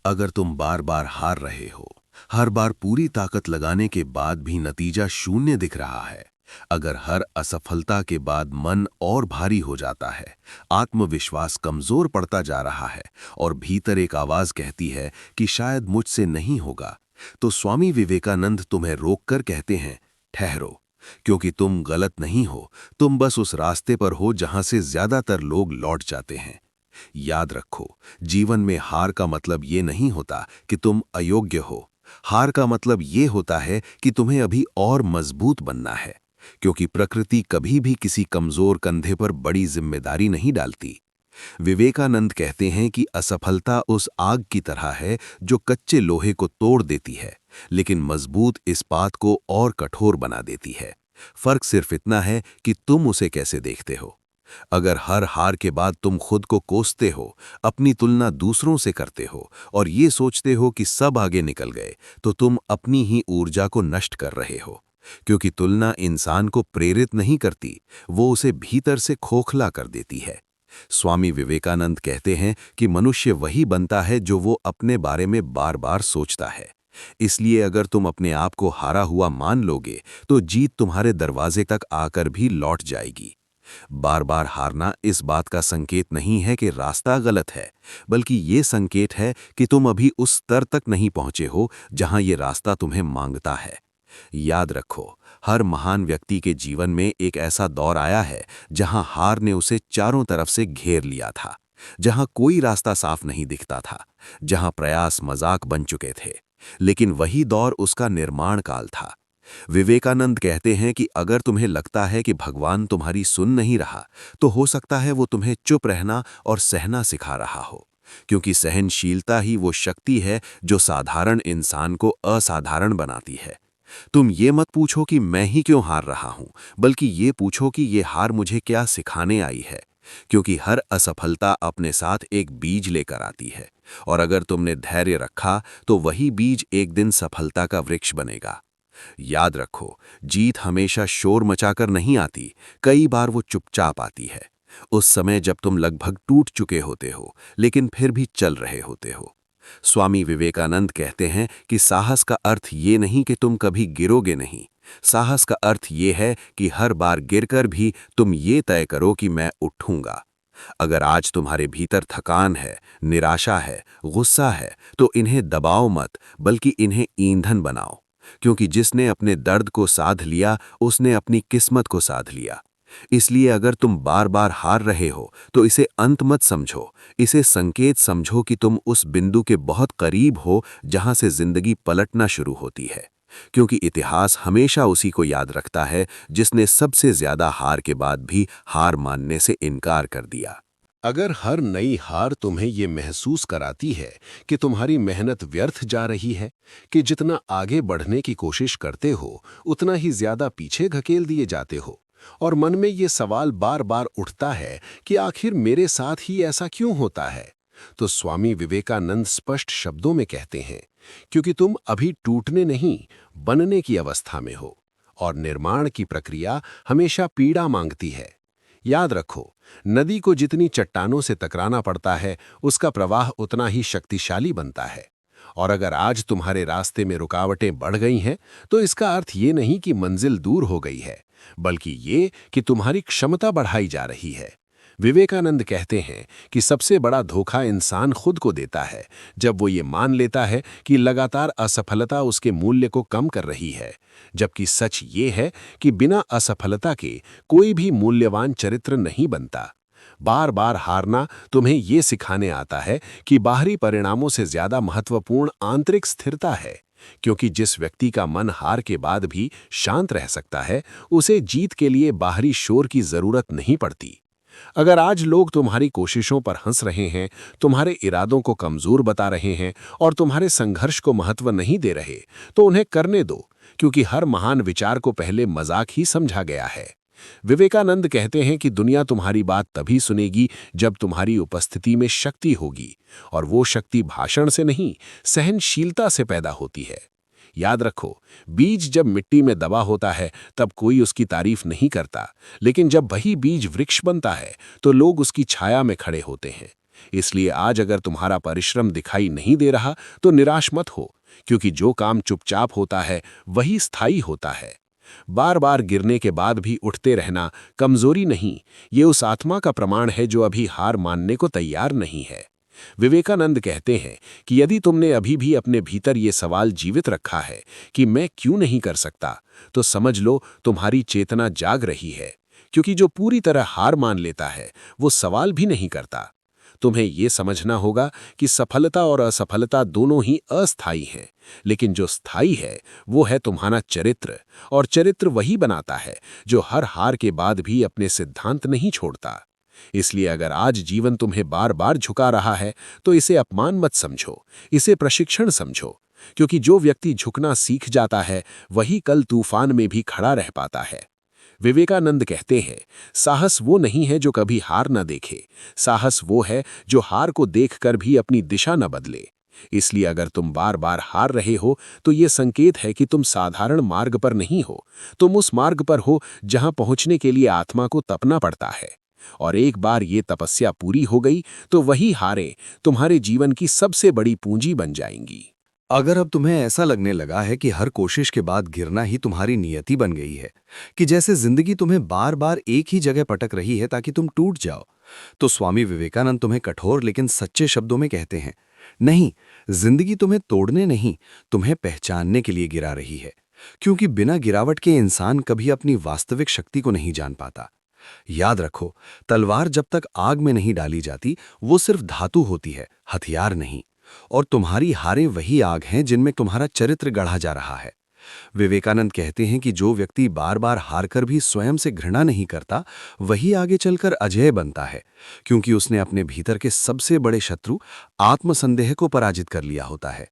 अगर तुम बार बार हार रहे हो, हर बार पूरी ताकत लगाने के बाद भी नतीजा शून्य दिख रहा है, अगर हर असफलता के बाद मन और भारी हो जाता है, आत्मविश्वास कमजोर पड़ता जा रहा है और भीतर एक आवाज कहती है कि शायद मुझसे नहीं होगा, तो स्वामी विवेकानंद तुम्हें रोककर कहते हैं, ठहरो, क्योंकि तुम गलत नहीं हो, तुम बस उस रास्ते पर हो जहां से ज्यादातर लोग लौट जाते हैं। याद रखो, जीवन में हार का मतलब ये नहीं होता कि तुम अयोग्य हो। हार का मतलब ये होता है कि तुम्हें अभी और मजबूत बनना है, क्योंकि प्रकृति कभी भी किसी कमजोर कंधे पर बड़ी जिम्मेदारी नहीं डालती। विवेकानंद कहते हैं कि असफलता उस आग की तरह है जो कच्चे लोहे को तोड़ देती है, लेकिन मजबूत इस्पात को और कठोर बना देती है। फर्क सिर्फ इतना है कि तुम उसे कैसे देखते हो। अगर हर हार के बाद तुम खुद को कोसते हो, अपनी तुलना दूसरों से करते हो और ये सोचते हो कि सब आगे निकल गए, तो तुम अपनी ही ऊर्जा को नष्ट कर रहे हो, क्योंकि तुलना इंसान को प्रेरित नहीं करती, वो उसे भीतर से खोखला कर देती है। स्वामी विवेकानंद कहते हैं कि मनुष्य वही बनता है जो वो अपने बारे में बार बार सोचता है। इसलिए अगर तुम अपने आप को हारा हुआ मान लोगे, तो जीत तुम्हारे दरवाजे तक आकर भी लौट जाएगी। बार बार हारना इस बात का संकेत नहीं है कि रास्ता गलत है, बल्कि ये संकेत है कि तुम अभी उस स्तर तक नहीं पहुंचे हो जहां ये रास्ता तुम्हें मांगता है। याद रखो, हर महान व्यक्ति के जीवन में एक ऐसा दौर आया है जहां हार ने उसे चारों तरफ से घेर लिया था, जहां कोई रास्ता साफ नहीं दिखता था, जहां प्रयास मजाक बन चुके थे। लेकिन वही दौर उसका निर्माण काल था। विवेकानंद कहते हैं कि अगर तुम्हें लगता है कि भगवान तुम्हारी सुन नहीं रहा, तो हो सकता है वो तुम्हें चुप रहना और सहना सिखा रहा हो, क्योंकि सहनशीलता ही वो शक्ति है जो साधारण इंसान को असाधारण बनाती है। तुम ये मत पूछो कि मैं ही क्यों हार रहा हूं, बल्कि ये पूछो कि ये हार मुझे क्या सिखाने आई है, क्योंकि हर असफलता अपने साथ एक बीज लेकर आती है, और अगर तुमने धैर्य रखा तो वही बीज एक दिन सफलता का वृक्ष बनेगा। याद रखो, जीत हमेशा शोर मचाकर नहीं आती, कई बार वो चुपचाप आती है, उस समय जब तुम लगभग टूट चुके होते हो, लेकिन फिर भी चल रहे होते हो। स्वामी विवेकानंद कहते हैं कि साहस का अर्थ ये नहीं कि तुम कभी गिरोगे नहीं, साहस का अर्थ ये है कि हर बार गिरकर भी तुम ये तय करो कि मैं उठूंगा। अगर आज तुम्हारे भीतर थकान है, निराशा है, गुस्सा है, तो इन्हें दबाओ मत, बल्कि इन्हें ईंधन बनाओ, क्योंकि जिसने अपने दर्द को साध लिया, उसने अपनी किस्मत को साध लिया। इसलिए अगर तुम बार बार हार रहे हो, तो इसे अंत मत समझो, इसे संकेत समझो कि तुम उस बिंदु के बहुत करीब हो जहां से जिंदगी पलटना शुरू होती है, क्योंकि इतिहास हमेशा उसी को याद रखता है जिसने सबसे ज्यादा हार के बाद भी हार मानने से इनकार कर दिया। अगर हर नई हार तुम्हें ये महसूस कराती है कि तुम्हारी मेहनत व्यर्थ जा रही है, कि जितना आगे बढ़ने की कोशिश करते हो उतना ही ज्यादा पीछे धकेल दिए जाते हो, और मन में ये सवाल बार बार उठता है कि आखिर मेरे साथ ही ऐसा क्यों होता है, तो स्वामी विवेकानंद स्पष्ट शब्दों में कहते हैं, क्योंकि तुम अभी टूटने नहीं, बनने की अवस्था में हो, और निर्माण की प्रक्रिया हमेशा पीड़ा मांगती है। याद रखो, नदी को जितनी चट्टानों से टकराना पड़ता है, उसका प्रवाह उतना ही शक्तिशाली बनता है। और अगर आज तुम्हारे रास्ते में रुकावटें बढ़ गई हैं, तो इसका अर्थ ये नहीं कि मंजिल दूर हो गई है, बल्कि ये कि तुम्हारी क्षमता बढ़ाई जा रही है। विवेकानंद कहते हैं कि सबसे बड़ा धोखा इंसान खुद को देता है जब वो ये मान लेता है कि लगातार असफलता उसके मूल्य को कम कर रही है, जबकि सच ये है कि बिना असफलता के कोई भी मूल्यवान चरित्र नहीं बनता। बार बार हारना तुम्हें ये सिखाने आता है कि बाहरी परिणामों से ज्यादा महत्वपूर्ण आंतरिक स्थिरता है, क्योंकि जिस व्यक्ति का मन हार के बाद भी शांत रह सकता है, उसे जीत के लिए बाहरी शोर की जरूरत नहीं पड़ती। अगर आज लोग तुम्हारी कोशिशों पर हंस रहे हैं, तुम्हारे इरादों को कमजोर बता रहे हैं और तुम्हारे संघर्ष को महत्व नहीं दे रहे, तो उन्हें करने दो, क्योंकि हर महान विचार को पहले मजाक ही समझा गया है। विवेकानंद कहते हैं कि दुनिया तुम्हारी बात तभी सुनेगी जब तुम्हारी उपस्थिति में शक्ति होगी, और वो शक्ति भाषण से नहीं, सहनशीलता से पैदा होती है। याद रखो, बीज जब मिट्टी में दबा होता है तब कोई उसकी तारीफ नहीं करता, लेकिन जब वही बीज वृक्ष बनता है तो लोग उसकी छाया में खड़े होते हैं। इसलिए आज अगर तुम्हारा परिश्रम दिखाई नहीं दे रहा तो निराश मत हो, क्योंकि जो काम चुपचाप होता है वही स्थायी होता है। बार बार गिरने के बाद भी उठते रहना कमजोरी नहीं, ये उस आत्मा का प्रमाण है जो अभी हार मानने को तैयार नहीं है। विवेकानंद कहते हैं कि यदि तुमने अभी भी अपने भीतर ये सवाल जीवित रखा है कि मैं क्यों नहीं कर सकता, तो समझ लो तुम्हारी चेतना जाग रही है, क्योंकि जो पूरी तरह हार मान लेता है वो सवाल भी नहीं करता। तुम्हें ये समझना होगा कि सफलता और असफलता दोनों ही अस्थायी हैं, लेकिन जो स्थायी है वो है तुम्हारा चरित्र, और चरित्र वही बनाता है जो हर हार के बाद भी अपने सिद्धांत नहीं छोड़ता। इसलिए अगर आज जीवन तुम्हें बार बार झुका रहा है तो इसे अपमान मत समझो, इसे प्रशिक्षण समझो, क्योंकि जो व्यक्ति झुकना सीख जाता है वही कल तूफान में भी खड़ा रह पाता है। विवेकानंद कहते हैं, साहस वो नहीं है जो कभी हार न देखे, साहस वो है जो हार को देखकर भी अपनी दिशा न बदले। इसलिए अगर तुम बार बार हार रहे हो तो ये संकेत है कि तुम साधारण मार्ग पर नहीं हो, तुम उस मार्ग पर हो जहां पहुंचने के लिए आत्मा को तपना पड़ता है। और एक बार ये तपस्या पूरी हो गई तो वही हारें तुम्हारे जीवन की सबसे बड़ी पूंजी बन जाएंगी। अगर अब तुम्हें ऐसा लगने लगा है कि हर कोशिश के बाद गिरना ही तुम्हारी नियति बन गई है, कि जैसे जिंदगी तुम्हें बार बार एक ही जगह पटक रही है ताकि तुम टूट जाओ, तो स्वामी विवेकानंद तुम्हें कठोर लेकिन सच्चे शब्दों में कहते हैं, नहीं, जिंदगी तुम्हें तोड़ने नहीं, तुम्हें पहचानने के लिए गिरा रही है। क्योंकि बिना गिरावट के इंसान कभी अपनी वास्तविक शक्ति को नहीं जान पाता। याद रखो, तलवार जब तक आग में नहीं डाली जाती वो सिर्फ धातु होती है, हथियार नहीं। और तुम्हारी हारें वही आग हैं जिनमें तुम्हारा चरित्र गढ़ा जा रहा है। विवेकानंद कहते हैं कि जो व्यक्ति बार बार हारकर भी स्वयं से घृणा नहीं करता, वही आगे चलकर अजेय बनता है, क्योंकि उसने अपने भीतर के सबसे बड़े शत्रु आत्मसंदेह को पराजित कर लिया होता है।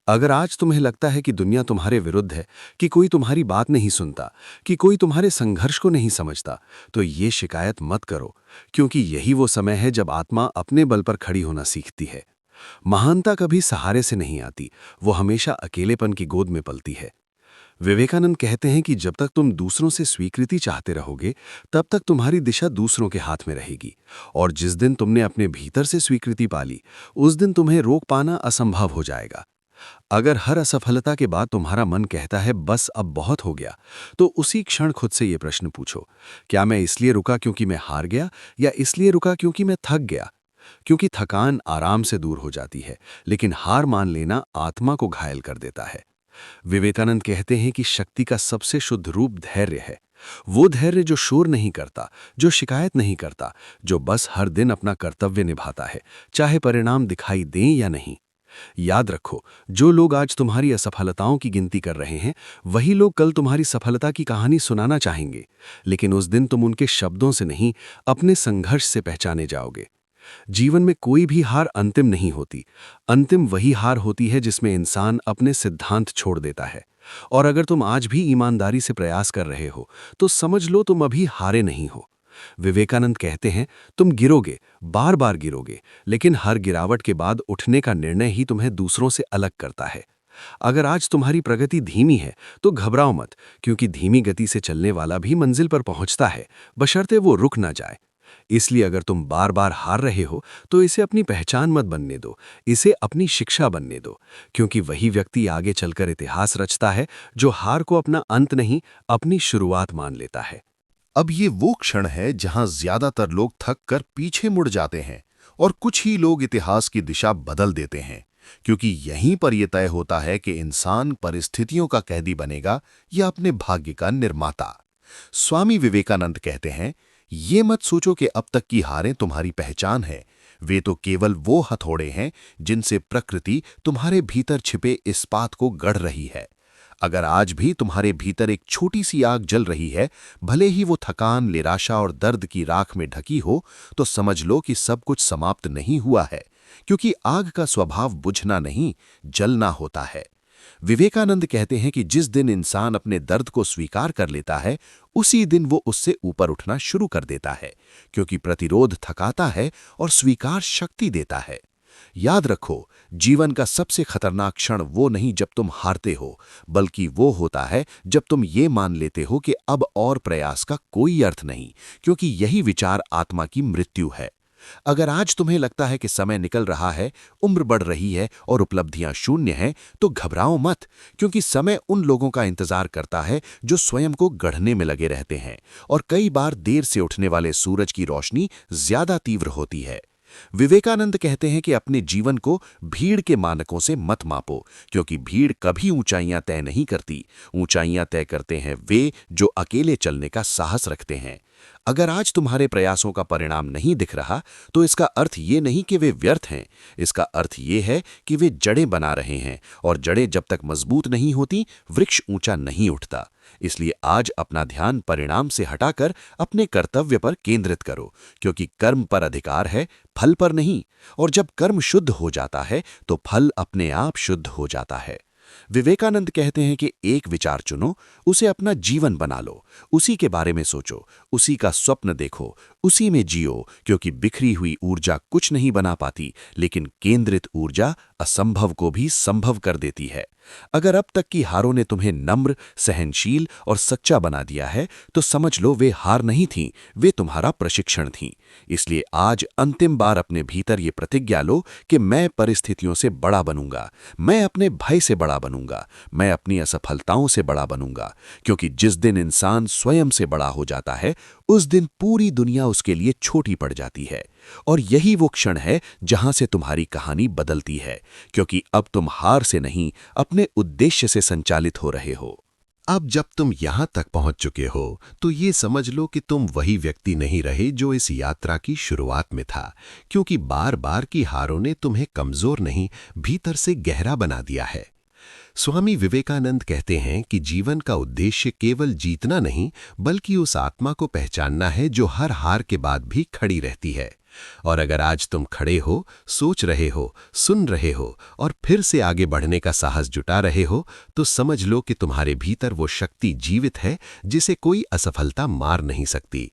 अगर आज तुम्हें लगता है कि दुनिया तुम्हारे विरुद्ध है, कि कोई तुम्हारी बात नहीं सुनता, कि कोई तुम्हारे संघर्ष को नहीं समझता, तो ये शिकायत मत करो, क्योंकि यही वो समय है जब आत्मा अपने बल पर खड़ी होना सीखती है। महानता कभी सहारे से नहीं आती, वो हमेशा अकेलेपन की गोद में पलती है। विवेकानंद कहते हैं कि जब तक तुम दूसरों से स्वीकृति चाहते रहोगे, तब तक तुम्हारी दिशा दूसरों के हाथ में रहेगी, और जिस दिन तुमने अपने भीतर से स्वीकृति पाली, उस दिन तुम्हें रोक पाना असंभव हो जाएगा। अगर हर असफलता के बाद तुम्हारा मन कहता है बस अब बहुत हो गया, तो उसी क्षण खुद से ये प्रश्न पूछो, क्या मैं इसलिए रुका क्योंकि मैं हार गया, या इसलिए रुका क्योंकि मैं थक गया? क्योंकि थकान आराम से दूर हो जाती है, लेकिन हार मान लेना आत्मा को घायल कर देता है। विवेकानंद कहते हैं कि शक्ति का सबसे शुद्ध रूप धैर्य है। वो धैर्य जो शोर नहीं करता, जो शिकायत नहीं करता, जो बस हर दिन अपना कर्तव्य निभाता है, चाहे परिणाम दिखाई दें या नहीं। याद रखो, जो लोग आज तुम्हारी असफलताओं की गिनती कर रहे हैं, वही लोग कल तुम्हारी सफलता की कहानी सुनाना चाहेंगे, लेकिन उस दिन तुम उनके शब्दों से नहीं, अपने संघर्ष से पहचाने जाओगे। जीवन में कोई भी हार अंतिम नहीं होती। अंतिम वही हार होती है जिसमें इंसान अपने सिद्धांत छोड़ देता है। और अगर तुम आज भी ईमानदारी से प्रयास कर रहे हो, तो समझ लो तुम अभी हारे नहीं हो। विवेकानंद कहते हैं, तुम गिरोगे, बार बार गिरोगे, लेकिन हर गिरावट के बाद उठने का निर्णय ही तुम्हें दूसरों से अलग करता है। अगर आज तुम्हारी प्रगति धीमी है, तो घबराओ मत, क्योंकि धीमी गति से चलने वाला भी मंजिल पर पहुंचता है, बशर्ते वो रुक ना जाए। इसलिए अगर तुम बार बार हार रहे हो, तो इसे अपनी पहचान मत बनने दो, इसे अपनी शिक्षा बनने दो, क्योंकि वही व्यक्ति आगे चलकर इतिहास रचता है जो हार को अपना अंत नहीं, अपनी शुरुआत मान लेता है। अब ये वो क्षण है जहां ज्यादातर लोग थक कर पीछे मुड़ जाते हैं और कुछ ही लोग इतिहास की दिशा बदल देते हैं, क्योंकि यहीं पर यह तय होता है कि इंसान परिस्थितियों का कैदी बनेगा या अपने भाग्य का निर्माता। स्वामी विवेकानंद कहते हैं, ये मत सोचो कि अब तक की हारें तुम्हारी पहचान है, वे तो केवल वो हथौड़े हैं जिनसे प्रकृति तुम्हारे भीतर छिपे इस्पात को गढ़ रही है। अगर आज भी तुम्हारे भीतर एक छोटी सी आग जल रही है, भले ही वो थकान, निराशा और दर्द की राख में ढकी हो, तो समझ लो कि सब कुछ समाप्त नहीं हुआ है, क्योंकि आग का स्वभाव बुझना नहीं, जलना होता है। विवेकानंद कहते हैं कि जिस दिन इंसान अपने दर्द को स्वीकार कर लेता है, उसी दिन वो उससे ऊपर उठना शुरू कर देता है, क्योंकि प्रतिरोध थकाता है और स्वीकार शक्ति देता है। याद रखो, जीवन का सबसे खतरनाक क्षण वो नहीं जब तुम हारते हो, बल्कि वो होता है जब तुम ये मान लेते हो कि अब और प्रयास का कोई अर्थ नहीं, क्योंकि यही विचार आत्मा की मृत्यु है। अगर आज तुम्हें लगता है कि समय निकल रहा है, उम्र बढ़ रही है और उपलब्धियां शून्य हैं, तो घबराओ मत, क्योंकि समय उन लोगों का इंतजार करता है जो स्वयं को गढ़ने में लगे रहते हैं। और कई बार देर से उठने वाले सूरज की रोशनी ज्यादा तीव्र होती है। विवेकानंद कहते हैं कि अपने जीवन को भीड़ के मानकों से मत मापो, क्योंकि भीड़ कभी ऊंचाइयां तय नहीं करती। ऊंचाइयां तय करते हैं वे जो अकेले चलने का साहस रखते हैं। अगर आज तुम्हारे प्रयासों का परिणाम नहीं दिख रहा, तो इसका अर्थ ये नहीं कि वे व्यर्थ हैं। इसका अर्थ ये है कि वे जड़ें बना रहे हैं, और जड़ें जब तक मजबूत नहीं होती, वृक्ष ऊंचा नहीं उठता। इसलिए आज अपना ध्यान परिणाम से हटाकर अपने कर्तव्य पर केंद्रित करो, क्योंकि कर्म पर अधिकार है, फल पर नहीं। और जब कर्म शुद्ध हो जाता है, तो फल अपने आप शुद्ध हो जाता है। विवेकानंद कहते हैं कि एक विचार चुनो, उसे अपना जीवन बना लो, उसी के बारे में सोचो, उसी का स्वप्न देखो, उसी में जियो, क्योंकि बिखरी हुई ऊर्जा कुछ नहीं बना पाती, लेकिन केंद्रित ऊर्जा असंभव को भी संभव कर देती है। अगर अब तक की हारों ने तुम्हें नम्र, सहनशील और सच्चा बना दिया है, तो समझ लो वे हार नहीं थीं, वे तुम्हारा प्रशिक्षण थीं। इसलिए आज अंतिम बार अपने भीतर ये प्रतिज्ञा लो कि मैं परिस्थितियों से बड़ा बनूंगा, मैं अपने भय से बड़ा बनूंगा, मैं अपनी असफलताओं से बड़ा बनूंगा। क्योंकि जिस दिन इंसान स्वयं से बड़ा हो जाता है, उस दिन पूरी दुनिया उसके लिए छोटी पड़ जाती है। और यही वो क्षण है जहां से तुम्हारी कहानी बदलती है, क्योंकि अब तुम हार से नहीं, अपने उद्देश्य से संचालित हो रहे हो। अब जब तुम यहां तक पहुंच चुके हो, तो ये समझ लो कि तुम वही व्यक्ति नहीं रहे जो इस यात्रा की शुरुआत में था, क्योंकि बार बार की हारों ने तुम्हें कमजोर नहीं, भीतर से गहरा बना दिया है। स्वामी विवेकानंद कहते हैं कि जीवन का उद्देश्य केवल जीतना नहीं, बल्कि उस आत्मा को पहचानना है जो हर हार के बाद भी खड़ी रहती है। और अगर आज तुम खड़े हो, सोच रहे हो, सुन रहे हो और फिर से आगे बढ़ने का साहस जुटा रहे हो, तो समझ लो कि तुम्हारे भीतर वो शक्ति जीवित है जिसे कोई असफलता मार नहीं सकती।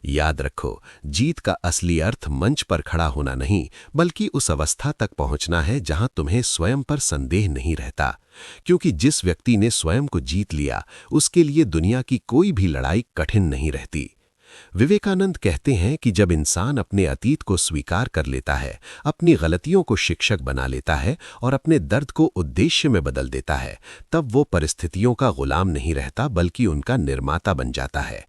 याद रखो, जीत का असली अर्थ मंच पर खड़ा होना नहीं, बल्कि उस अवस्था तक पहुंचना है जहां तुम्हें स्वयं पर संदेह नहीं रहता। क्योंकि जिस व्यक्ति ने स्वयं को जीत लिया, उसके लिए दुनिया की कोई भी लड़ाई कठिन नहीं रहती। विवेकानंद कहते हैं कि जब इंसान अपने अतीत को स्वीकार कर लेता है, अपनी गलतियों को शिक्षक बना लेता है और अपने दर्द को उद्देश्य में बदल देता है, तब वो परिस्थितियों का गुलाम नहीं रहता, बल्कि उनका निर्माता बन जाता है।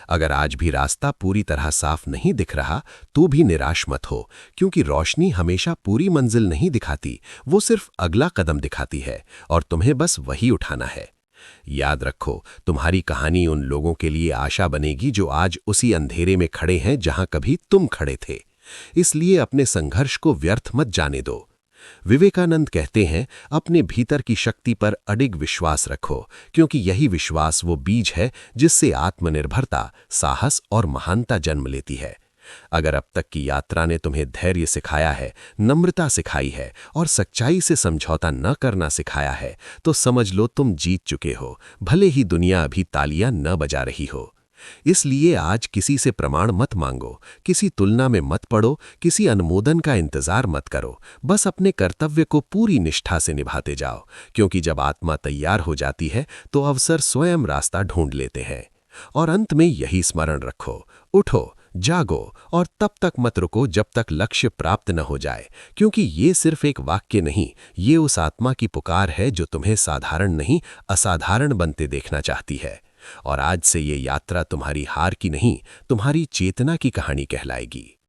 अगर आज भी रास्ता पूरी तरह साफ नहीं दिख रहा, तो भी निराश मत हो, क्योंकि रोशनी हमेशा पूरी मंजिल नहीं दिखाती, वो सिर्फ अगला कदम दिखाती है और तुम्हें बस वही उठाना है। याद रखो, तुम्हारी कहानी उन लोगों के लिए आशा बनेगी जो आज उसी अंधेरे में खड़े हैं जहां कभी तुम खड़े थे। इसलिए अपने संघर्ष को व्यर्थ मत जाने दो। विवेकानंद कहते हैं, अपने भीतर की शक्ति पर अडिग विश्वास रखो, क्योंकि यही विश्वास वो बीज है जिससे आत्मनिर्भरता, साहस और महानता जन्म लेती है। अगर अब तक की यात्रा ने तुम्हें धैर्य सिखाया है, नम्रता सिखाई है और सच्चाई से समझौता न करना सिखाया है, तो समझ लो तुम जीत चुके हो, भले ही दुनिया अभी तालियां न बजा रही हो। इसलिए आज किसी से प्रमाण मत मांगो, किसी तुलना में मत पड़ो, किसी अनुमोदन का इंतजार मत करो। बस अपने कर्तव्य को पूरी निष्ठा से निभाते जाओ, क्योंकि जब आत्मा तैयार हो जाती है, तो अवसर स्वयं रास्ता ढूंढ लेते हैं। और अंत में यही स्मरण रखो, उठो, जागो और तब तक मत रुको जब तक लक्ष्य प्राप्त न हो जाए, क्योंकि ये सिर्फ एक वाक्य नहीं, ये उस आत्मा की पुकार है जो तुम्हें साधारण नहीं, असाधारण बनते देखना चाहती है। और आज से ये यात्रा तुम्हारी हार की नहीं, तुम्हारी चेतना की कहानी कहलाएगी।